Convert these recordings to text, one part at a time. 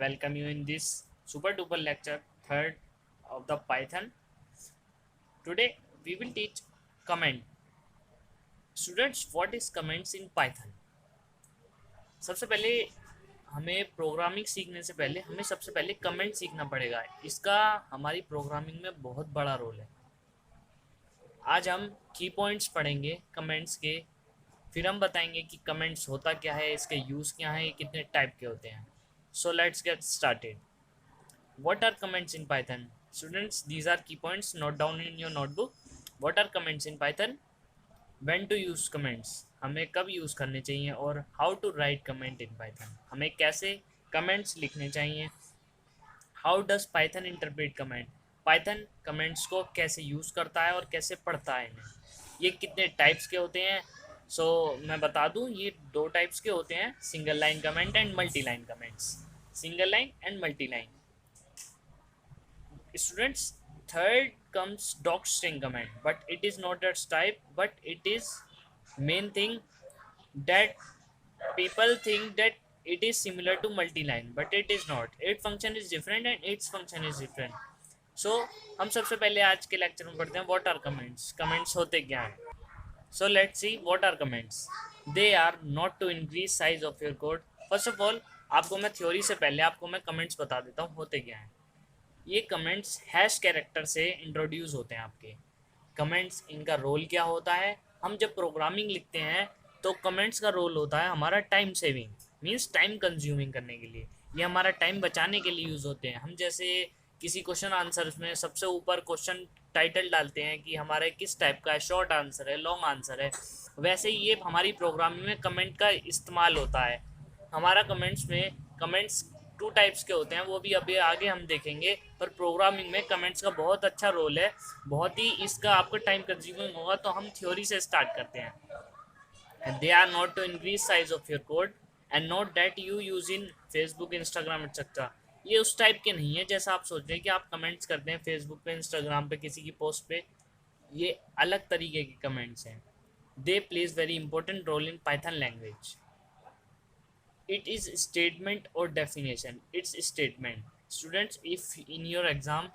welcome you in this super duper lecture third of the Python. Today we will teach comment. Students, what is comments in Python? सबसे पहले हमें programming सीखने से पहले हमें सबसे पहले कमेंट सीखना पड़ेगा। इसका हमारी प्रोग्रामिंग में बहुत बड़ा रोल है। आज हम की पॉइंट्स पढ़ेंगे कमेंट्स के, फिर हम बताएंगे कि कमेंट्स होता क्या है, इसके यूज़ क्या है, कितने टाइप के होते हैं। So let's get started. What are comments in Python? Students, these are key points. Note down in your notebook. What are comments in Python? When to use comments? हमें कब यूज़ करने चाहिए और how to write comment in Python? हमें कैसे comments लिखने चाहिए? How does Python interpret comment? Python comments को कैसे यूज़ करता है और कैसे पढ़ता है इन्हें? ये कितने टाइप्स के होते हैं? मैं बता दूं, ये दो टाइप्स के होते हैं, single line comment and multi line comments. Single line and multi line. Students, third comes docstring command, but it is not that type, but it is main thing that people think that it is similar to multi-line, but it is not. Its function is different and its function is different. So हम सबसे पहले आज के lecture में पढ़ते हैं what are comments. Comments होते क्या हैं? So let's see what are comments. They are not to increase size of your code. First of all, आपको मैं थ्योरी से पहले आपको मैं कमेंट्स बता देता हूँ होते क्या हैं। ये कमेंट्स हैश कैरेक्टर से इंट्रोड्यूस होते हैं आपके। कमेंट्स, इनका रोल क्या होता है? हम जब प्रोग्रामिंग लिखते हैं तो कमेंट्स का रोल होता है हमारा time saving, means time consuming करने के लिए। ये हमारा टाइम बचाने के लिए यूज़ होते हैं। हम जैसे किसी क्वेश्चन आंसर में सबसे ऊपर क्वेश्चन टाइटल डालते हैं कि हमारे किस टाइप का है, शॉर्ट आंसर है, लॉन्ग आंसर है, वैसे ही ये हमारी प्रोग्रामिंग में कमेंट का इस्तेमाल होता है। हमारा कमेंट्स टू टाइप्स के होते हैं, वो भी अभी आगे हम देखेंगे, पर प्रोग्रामिंग में कमेंट्स का बहुत अच्छा रोल है। बहुत ही इसका आपका टाइम कंज्यूमिंग होगा, तो हम थ्योरी से स्टार्ट करते हैं। They are not to increase size of your code and not that you use in Facebook, Instagram etcetera. ये उस टाइप के नहीं है जैसा आप सोच रहे हैं कि आप कमेंट्स करते हैं फेसबुक पे, इंस्टाग्राम पे, किसी की पोस्ट पे। ये अलग तरीके के कमेंट्स हैं। They plays very important role in Python language. It is statement or definition. It's statement. Students, if in your exam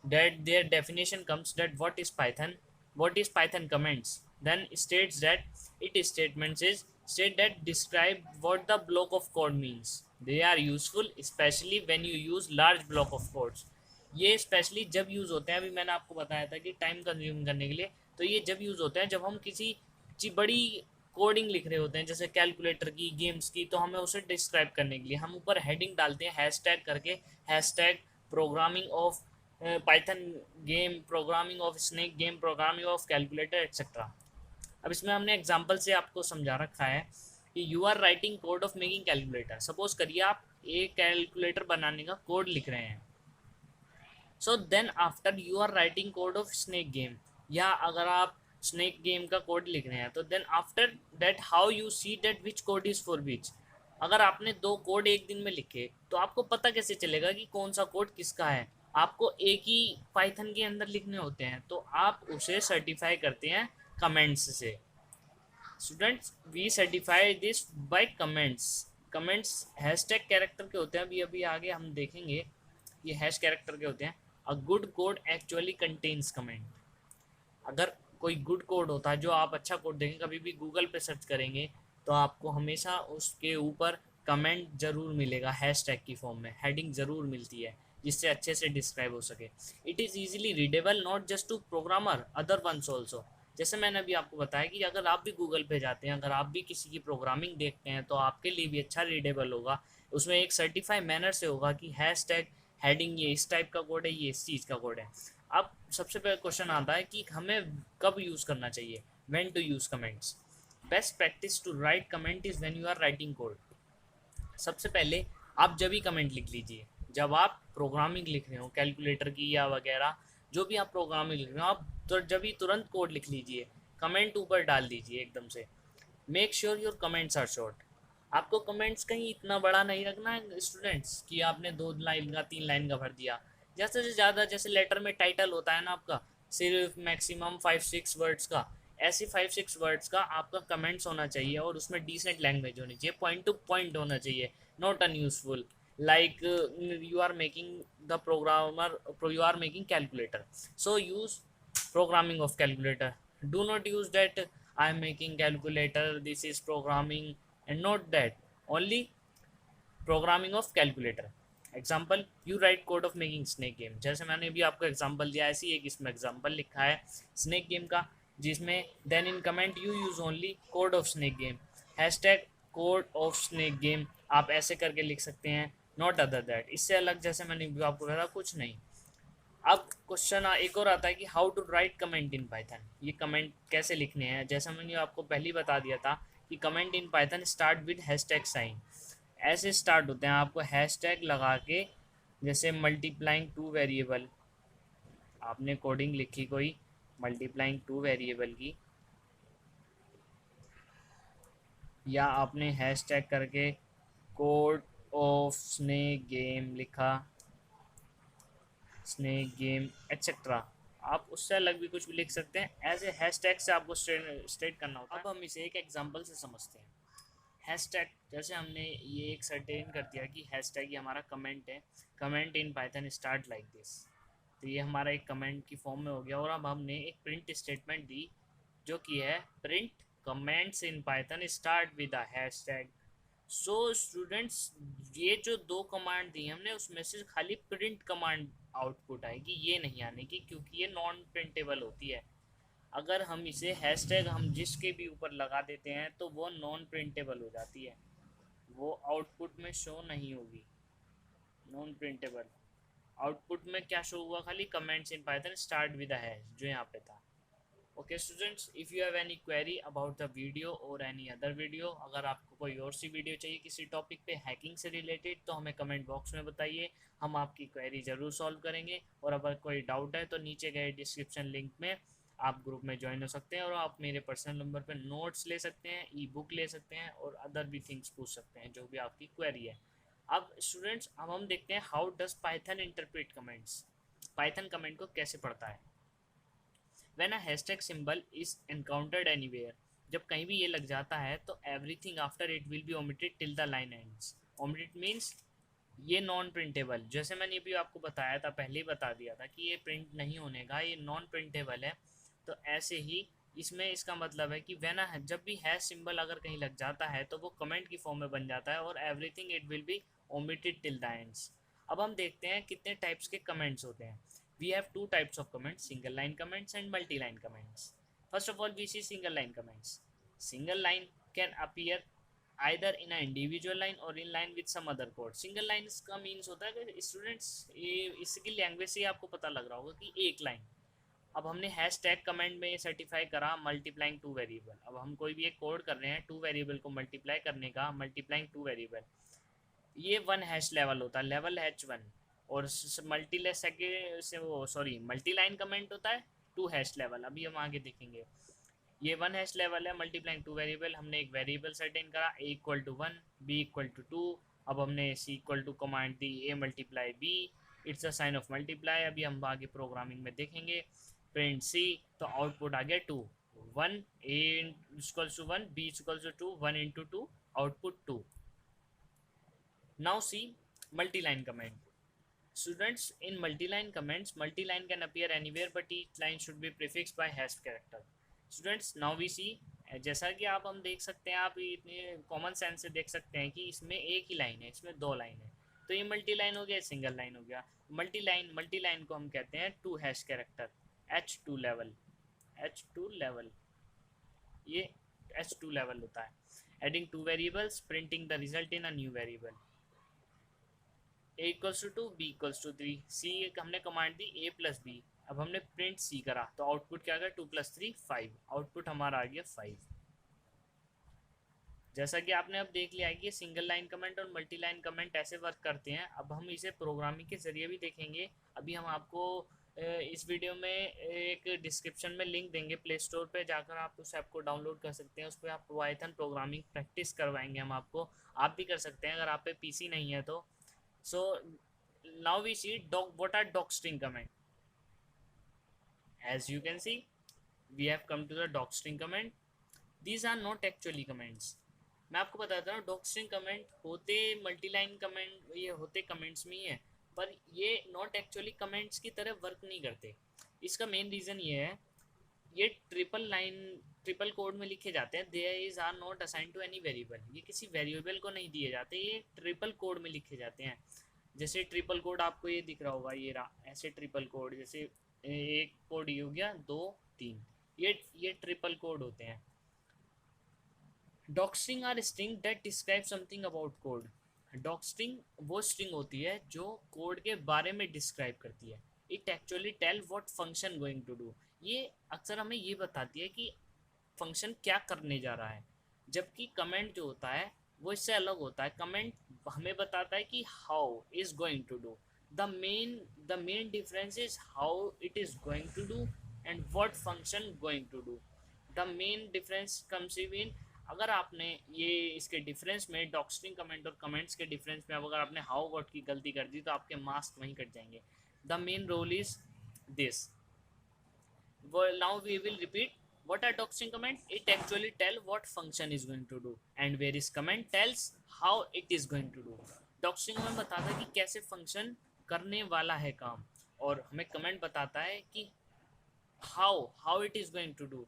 that their definition comes that what is Python comments, then states that it is statements is state that describe what the block of code means. They are useful especially when you use large block of codes. ये specially जब use होते हैं, अभी मैंने आपको बताया था कि टाइम कंज्यूम करने के लिए, तो ये जब यूज़ होते हैं जब हम किसी बड़ी कोडिंग लिख रहे होते हैं, जैसे कैलकुलेटर की, गेम्स की, तो हमें उसे डिस्क्राइब करने के लिए हम ऊपर हेडिंग डालते हैं हैशटैग करके, hashtag programming of Python game, programming of snake game, programming of calculator etcetera. अब इसमें हमने एग्जांपल से आपको समझा रखा है कि you are writing code of making calculator. Suppose करिए आप एक कैलकुलेटर बनाने का कोड लिख रहे हैं। So then after you are writing code of snake game, या अगर आप स्नेक गेम का कोड लिख रहे हैं, तो then after that how you see that which code is for which. अगर आपने दो कोड एक दिन में लिखे तो आपको पता कैसे चलेगा कि कौन सा कोड किसका है? आपको एक ही पाइथन के अंदर लिखने होते हैं, तो आप उसे सर्टिफाई करते हैं कमेंट्स से। Students, we certify this by comments. Comments hashtag character के होते हैं, अभी अभी आगे हम देखेंगे। ये हैश कैरेक्टर के होते हैं। A good code actually contains comment. अगर कोई गुड कोड होता है, जो आप अच्छा कोड देखें, कभी भी गूगल पे सर्च करेंगे तो आपको हमेशा उसके ऊपर कमेंट ज़रूर मिलेगा, हैशटैग की फॉर्म में हेडिंग ज़रूर मिलती है, जिससे अच्छे से डिस्क्राइब हो सके। It is easily readable not just to programmer, other ones also. जैसे मैंने अभी आपको बताया कि अगर आप भी गूगल पे जाते हैं, अगर आप भी किसी की प्रोग्रामिंग देखते हैं, तो आपके लिए भी अच्छा रीडेबल होगा। उसमें एक सर्टिफाई मैनर से होगा कि हैशटैग हेडिंग ये इस टाइप का कोड है, ये इस चीज़ का कोड है। अब सबसे पहले क्वेश्चन आता है कि हमें कब यूज़ करना चाहिए, when to use comments. Best practice to write comment is when you are writing code. सबसे पहले आप जब ही कमेंट लिख लीजिए जब आप प्रोग्रामिंग लिख रहे हो, कैलकुलेटर की या वगैरह, जो भी आप प्रोग्रामिंग लिख रहे हो, आप तो जब ही तुरंत कोड लिख लीजिए, कमेंट ऊपर डाल दीजिए एकदम से। Make sure your comments are short. आपको कमेंट्स कहीं इतना बड़ा नहीं रखना है स्टूडेंट्स कि आपने 2 लाइन का 3 लाइन का भर दिया। ज़्यादा से ज़्यादा, जैसे लेटर में टाइटल होता है ना आपका, सिर्फ मैक्सिमम 5-6 वर्ड्स का, ऐसे 5-6 वर्ड्स का आपका कमेंट्स होना चाहिए, और उसमें डिसेंट लैंग्वेज होनी चाहिए, पॉइंट टू पॉइंट होना चाहिए, not unuseful. like you are making the programmer you are making calculator, so use programming of calculator. Do not use that I am making calculator, this is programming, and not that. Only programming of calculator. Example, you right code of making snake game, जैसे मैंने भी आपको example दिया, ऐसे ही एक इसमें example लिखा है स्नेक गेम का, जिसमें then in comment you use only code of snake game, hashtag code of snake game, आप ऐसे करके लिख सकते हैं, नॉट अदर दैट, इससे अलग जैसे मैंने भी आपको कहा कुछ नहीं. अब क्वेश्चन एक और आता है कि how to write comment in Python, ये कमेंट कैसे लिखने हैं. जैसा मैंने आपको पहले ही बता दिया था कि comment in Python start with hashtag sign, ऐसे स्टार्ट होते हैं, आपको हैशटैग लगा के, जैसे मल्टीप्लाइंग टू वेरिएबल, आपने कोडिंग लिखी कोई मल्टीप्लाइंग टू वेरिएबल की, या आपने हैशटैग करके कोड ऑफ स्नेक गेम लिखा, स्नेक गेम एक्सेट्रा, आप उससे अलग भी कुछ भी लिख सकते हैं, एज ए हैशटैग से आपको स्टेट करना होता है. अब हम इसे एक एग्जांपल से समझते हैं. हैशटैग, जैसे हमने ये एक सर्टेन कर दिया कि हैशटैग ये हमारा कमेंट है, comment in Python start like this, तो ये हमारा एक कमेंट की फॉर्म में हो गया. और अब हमने एक प्रिंट स्टेटमेंट दी जो कि है print comments in Python start with a hashtag. So students, ये जो दो कमांड दी हमने उसमें से खाली प्रिंट कमांड आउटपुट आएगी, ये नहीं आने की, क्योंकि ये नॉन प्रिंटेबल होती है. अगर हम इसे हैशटैग हम जिसके भी ऊपर लगा देते हैं तो वो नॉन प्रिंटेबल हो जाती है, वो आउटपुट में शो नहीं होगी, नॉन प्रिंटेबल. आउटपुट में क्या शो हुआ, खाली comments in Python start with a hash, जो यहाँ पे था. Okay students, if you have any query about the video और एनी अदर वीडियो, अगर आपको कोई और सी वीडियो चाहिए किसी टॉपिक पे हैकिंग से रिलेटेड, तो हमें कमेंट बॉक्स में बताइए, हम आपकी क्वेरी ज़रूर सॉल्व करेंगे. और अगर कोई डाउट है तो नीचे गए डिस्क्रिप्शन लिंक में आप ग्रुप में ज्वाइन हो सकते हैं, और आप मेरे पर्सनल नंबर पर नोट्स ले सकते हैं, ई बुक ले सकते हैं, और अदर भी थिंग्स पूछ सकते हैं जो भी आपकी क्वेरी है. अब स्टूडेंट्स, अब हम देखते हैं how does Python interpret comments, Python comment को कैसे पढ़ता है. When a hashtag symbol is encountered anywhere, जब कहीं भी ये लग जाता है तो everything after it will be omitted till the line ends. Omitted means ये नॉन प्रिंटेबल, जैसे मैंने भी आपको बताया था, पहले ही बता दिया था कि ये प्रिंट नहीं होने का, ये नॉन प्रिंटेबल है. तो ऐसे ही इसमें इसका मतलब है कि वेन जब भी हैश सिंबल अगर कहीं लग जाता है तो वो कमेंट की फॉर्म में बन जाता है, और everything it will be omitted till the ends. अब हम देखते हैं कितने टाइप्स के कमेंट्स होते हैं. We have two types of comments, single line comments and multi-line comments. First of all, we see single line comments. Single line can appear either in an individual line or in line with some other code. Single line का means होता है कि students, इसकी language से आपको पता लग रहा होगा कि एक लाइन. अब हमने हैश टैग कमेंट में सर्टिफाई करा मल्टीप्लाइंग टू वेरिएबल. अब हम कोई भी एक कोड कर रहे हैं टू वेरिएबल को मल्टीप्लाई करने का, मल्टीप्लाइंग टू वेरिएबल, ये वन हैश लेवल होता है, लेवल H1. और मल्टी लाइन कमेंट होता है टू हैश लेवल, अभी हम आगे देखेंगे. ये वन हैश लेवल है, मल्टीप्लाइंग टू वेरिएबल, हमने एक वेरिएबल सर्टेन करा a equal to 1, b equal to 2. अब हमने c इक्वल टू कमांड दी a multiply b, it's a sign of multiply. अभी हम आगे प्रोग्रामिंग में देखेंगे. प्रिंट c, तो आउटपुट आ गया 2, 1 a equals to 1, b equals to 2, 1 into 2, output 2. Now see multi-line comment. Students, in multi-line comments, multi-line can appear anywhere but each line should be prefixed by hash character. Students, now we see, जैसा कि आप हम देख सकते हैं, आप इतने common sense से देख सकते हैं कि इसमें एक ही लाइन है, इसमें दो लाइन है, तो ये मल्टी लाइन हो गया, सिंगल लाइन हो गया. मल्टी लाइन को हम कहते हैं two hash character, H2 level, H2 level, ये H2 लेवल होता है. Adding two variables, printing the result in a new variable. a equals to 2, b equals to 3, c हमने कमांड दी a प्लस b. अब हमने प्रिंट c करा तो output क्या आ गया, 2 + 3 5, आउटपुट हमारा आ गया 5. जैसा कि आपने अब देख लिया है कि सिंगल लाइन कमेंट और मल्टी लाइन कमेंट ऐसे वर्क करते हैं. अब हम इसे प्रोग्रामिंग के ज़रिए भी देखेंगे. अभी हम आपको इस वीडियो में एक डिस्क्रिप्शन में लिंक देंगे, प्ले स्टोर पे जाकर आप उस ऐप को डाउनलोड कर सकते हैं. उस पर आप पाइथन प्रोग्रामिंग प्रैक्टिस करवाएंगे हम आपको, आप भी कर सकते हैं अगर आप पे पीसी नहीं है तो. So now we see what are docstring command. As you can see, we have come to the docstring command. These are not actually commands. मैं आपको बताता हूँ, डॉक्स्ट्रिंग कमेंट होते मल्टीलाइन कमेंट, ये होते कमेंट्स में ही है, पर ये नॉट एक्चुअली कमेंट्स की तरह वर्क नहीं करते। इसका मेन रीज़न ये है, ये ट्रिपल कोड में लिखे जाते हैं। There is are not assign to any variable, ये किसी वेरिएबल को नहीं दिए जाते, ये ट्रिपल कोड में लिखे जाते हैं। जैसे ट्रिपल कोड आपको ये दिख रहा होगा, ये रहा ऐसे ट्रिपल कोड, जैसे एक कोड ये हो गया, दो, तीन, ये ट्रिपल कोड होते हैं। Docstring are string that describe something about code. Docstring वो स्ट्रिंग होती है जो कोड के बारे में डिस्क्राइब करती है। It actually tell what function going to do, ये अक्सर हमें ये बताती है कि फंक्शन क्या करने जा रहा है। जबकि कमेंट जो होता है वो इससे अलग होता है। कमेंट हमें बताता है कि how is going to do. The main difference is how it is going to do and what function going to do. The main difference comes in, अगर आपने ये इसके डिफरेंस में डॉक्स्ट्रिंग कमेंट और कमेंट्स के डिफरेंस में अगर आपने हाउ वर्ड की गलती कर दी तो आपके मार्क्स वहीं कट जाएंगे। The main role is this. Now we will repeat. What are doxing comment? It actually tell what function is going to do, and where is comment tells how it is going to do. Doxing हमें बताता है कि कैसे function करने वाला है काम, और हमें कमेंट बताता है कि how it is going to do,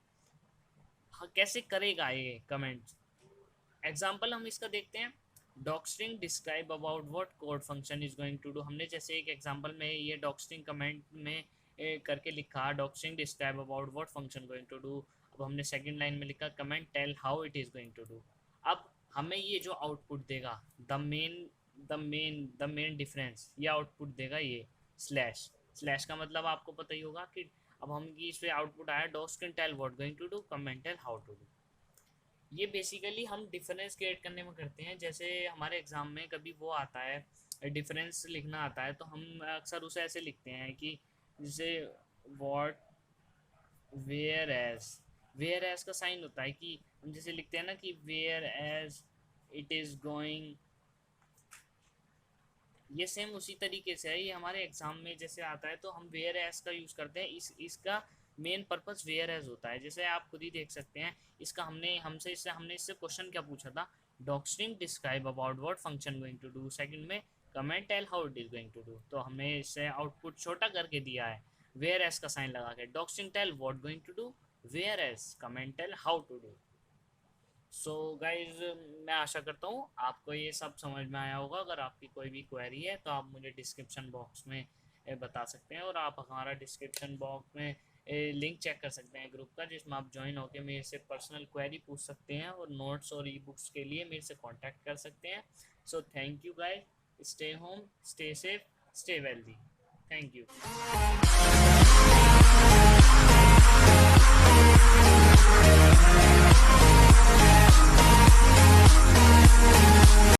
कैसे करेगा ये कमेंट। एग्जाम्पल हम इसका देखते हैं। Docstring describe about what code function is going to do. हमने जैसे एक एग्जाम्पल में ये डॉक्स्ट्रिंग कमेंट में करके लिखा, docstring describe about what function going to do. अब हमने सेकंड लाइन में लिखा comment tell how it is going to do. अब हमें ये जो आउटपुट देगा, द मेन डिफरेंस, ये आउटपुट देगा ये स्लैश। स्लैश का मतलब आपको पता ही होगा कि अब हम इस पे आउटपुट आया, docstring tell what going to do, comment tell how to do. ये बेसिकली हम डिफरेंस क्रिएट करने में करते हैं। जैसे हमारे एग्ज़ाम में कभी वो आता है, डिफरेंस लिखना आता है, तो हम अक्सर उसे ऐसे लिखते हैं कि जैसे वॉट वेयर एज का साइन होता है कि हम जैसे लिखते हैं ना कि whereas it is going, ये सेम उसी तरीके से है। ये हमारे एग्जाम में जैसे आता है तो हम वेयर एज का यूज़ करते हैं। इसका मेन पर्पस वेयर एज होता है। जैसे आप खुद ही देख सकते हैं, इसका हमने इससे क्वेश्चन क्या पूछा था, docstring describe about what function going to do, second में comment tell how it is going to do. तो हमने इससे आउटपुट छोटा करके दिया है, वेयर एज का साइन लगा के, docstring tell what going to do, where as comment tell how to do. So guys, मैं आशा करता हूँ आपको ये सब समझ में आया होगा। अगर आपकी कोई भी क्वेरी है तो आप मुझे डिस्क्रिप्शन बॉक्स में बता सकते हैं, और आप हमारा डिस्क्रिप्शन बॉक्स में लिंक चेक कर सकते हैं ग्रुप का, जिसमें आप ज्वाइन होकर मेरे से पर्सनल क्वेरी पूछ सकते हैं, और नोट्स और ई बुक्स के लिए मेरे से कांटेक्ट कर सकते हैं। So thank you guys, stay home, stay safe, stay wealthy. Thank you.